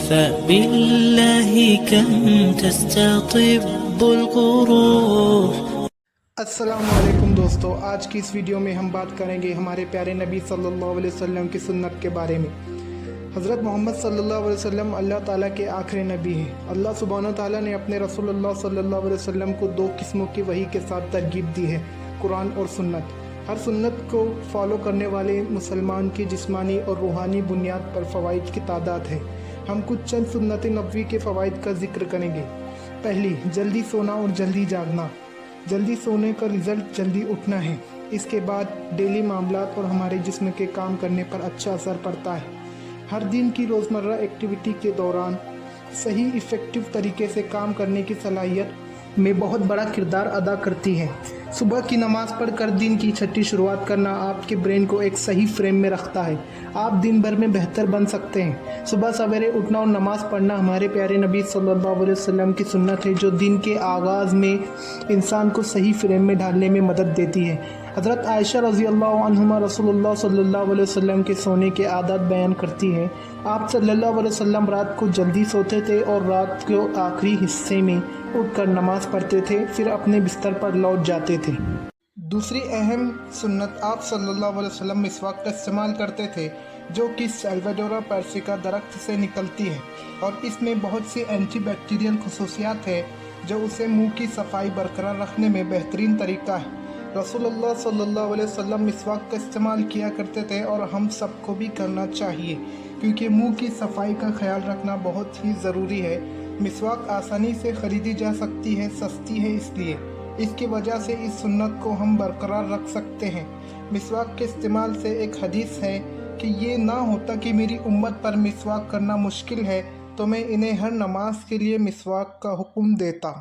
فبالله كم تستطب القروح. السلام علیکم دوستو، آج کی اس ویڈیو میں ہم بات کریں گے ہمارے پیارے نبی صلی اللہ علیہ وسلم کی سنت کے بارے میں۔ حضرت محمد صلی اللہ علیہ وسلم اللہ تعالیٰ کے آخری نبی ہیں۔ اللہ سبحانہ تعالیٰ نے اپنے رسول اللہ صلی اللہ علیہ وسلم کو دو قسموں کی وحی کے ساتھ ترغیب دی ہے، قرآن اور سنت۔ ہر سنت کو فالو کرنے والے مسلمان کی جسمانی اور روحانی بنیاد پر فوائد کی تعداد ہے۔ ہم کچھ چند سنت نبوی کے فوائد کا ذکر کریں گے۔ پہلی، جلدی سونا اور جلدی جاگنا۔ جلدی سونے کا رزلٹ جلدی اٹھنا ہے۔ اس کے بعد ڈیلی معاملات اور ہمارے جسم کے کام کرنے پر اچھا اثر پڑتا ہے۔ ہر دن کی روزمرہ ایکٹیویٹی کے دوران صحیح ایفیکٹو طریقے سے کام کرنے کی صلاحیت میں بہت بڑا کردار ادا کرتی ہے۔ صبح کی نماز پڑھ کر دن کی چھٹی شروعات کرنا آپ کے برین کو ایک صحیح فریم میں رکھتا ہے۔ آپ دن بھر میں بہتر بن سکتے ہیں۔ صبح سویرے اٹھنا اور نماز پڑھنا ہمارے پیارے نبی صلی اللہ علیہ وسلم کی سنت ہے، جو دن کے آغاز میں انسان کو صحیح فریم میں ڈالنے میں مدد دیتی ہے۔ حضرت عائشہ رضی اللہ عنہما رسول اللہ صلی اللہ علیہ وسلم کے سونے کے عادات بیان کرتی ہیں۔ آپ صلی اللہ علیہ وسلم رات کو جلدی سوتے تھے اور رات کے آخری حصے میں اٹھ کر نماز پڑھتے تھے، پھر اپنے بستر پر لوٹ جاتے تھے۔ دوسری اہم سنت، آپ صلی اللہ علیہ وسلم مسواک کا استعمال کرتے تھے، جو کہ سیلواڈورا پیرسیکا درخت سے نکلتی ہے اور اس میں بہت سی اینٹی بیکٹیریل خصوصیات ہیں جو اسے منہ کی صفائی برقرار رکھنے میں بہترین طریقہ ہے۔ رسول اللہ صلی اللہ علیہ وسلم مسواک کا استعمال کیا کرتے تھے اور ہم سب کو بھی کرنا چاہیے، کیونکہ منہ کی صفائی کا خیال رکھنا بہت ہی ضروری ہے۔ مسواک آسانی سے خریدی جا سکتی ہے، سستی ہے، اس لیے اس کی وجہ سے اس سنت کو ہم برقرار رکھ سکتے ہیں۔ مسواک کے استعمال سے ایک حدیث ہے کہ یہ نہ ہوتا کہ میری امت پر مسواک کرنا مشکل ہے تو میں انہیں ہر نماز کے لیے مسواک کا حکم دیتا۔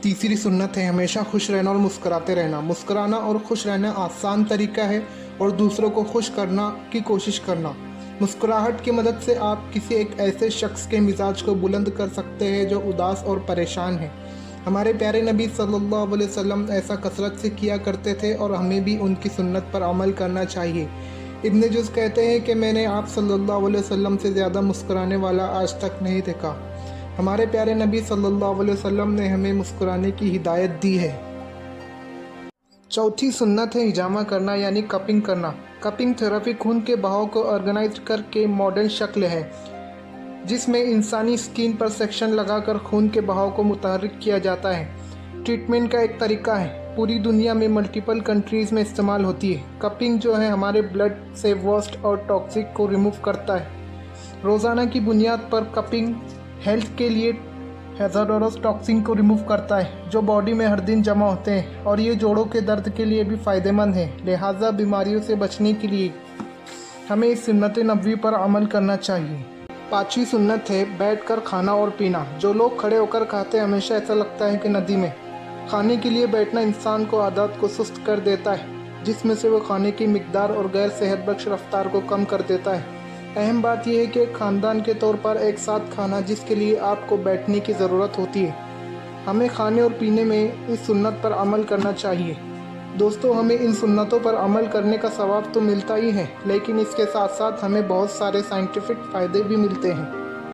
تیسری سنت ہے ہمیشہ خوش رہنا اور مسکراتے رہنا۔ مسکرانا اور خوش رہنا آسان طریقہ ہے اور دوسروں کو خوش کرنا کی کوشش کرنا۔ مسکراہٹ کی مدد سے آپ کسی ایک ایسے شخص کے مزاج کو بلند کر سکتے ہیں جو اداس اور پریشان ہے۔ ہمارے پیارے نبی صلی اللہ علیہ وسلم ایسا کثرت سے کیا کرتے تھے اور ہمیں بھی ان کی سنت پر عمل کرنا چاہیے۔ ابن جوز کہتے ہیں کہ میں نے آپ صلی اللہ علیہ وسلم سے زیادہ مسکرانے والا آج تک نہیں دیکھا۔ ہمارے پیارے نبی صلی اللہ علیہ وسلم نے ہمیں مسکرانے کی ہدایت دی ہے۔ چوتھی سنت ہے ہجامہ کرنا، یعنی کپنگ کرنا۔ کپنگ تھراپی خون کے بہاؤ کو آرگنائز کر کے ماڈرن شکل ہے جس میں انسانی سکین پر سیکشن لگا کر خون کے بہاؤ کو متحرک کیا جاتا ہے۔ ٹریٹمنٹ کا ایک طریقہ ہے، پوری دنیا میں ملٹیپل کنٹریز میں استعمال ہوتی ہے۔ کپنگ جو ہے ہمارے بلڈ سے ویسٹ اور ٹاکسک کو ریموو کرتا ہے۔ روزانہ کی بنیاد پر کپنگ ہیلتھ کے لیے ہیزارڈوس ٹاکسن کو ریموو کرتا ہے جو باڈی میں ہر دن جمع ہوتے ہیں، اور یہ جوڑوں کے درد کے لیے بھی فائدہ مند ہے۔ لہٰذا بیماریوں سے بچنے کے لیے ہمیں اس سنت نبوی پر عمل کرنا چاہیے۔ پانچویں سنت ہے بیٹھ کر کھانا اور پینا۔ جو لوگ کھڑے ہو کر کھاتے ہیں ہمیشہ ایسا لگتا ہے کہ ندی میں۔ کھانے کے لیے بیٹھنا انسان کو عادات کو سست کر دیتا ہے، جس میں سے وہ کھانے کی مقدار اور غیر صحت بخش رفتار کو کم کر دیتا ہے۔ اہم بات یہ ہے کہ خاندان کے طور پر ایک ساتھ کھانا، جس کے لیے آپ کو بیٹھنے کی ضرورت ہوتی ہے۔ ہمیں کھانے اور پینے میں اس سنت پر عمل کرنا چاہیے۔ دوستو، ہمیں ان سنتوں پر عمل کرنے کا ثواب تو ملتا ہی ہے، لیکن اس کے ساتھ ساتھ ہمیں بہت سارے سائنٹیفک فائدے بھی ملتے ہیں۔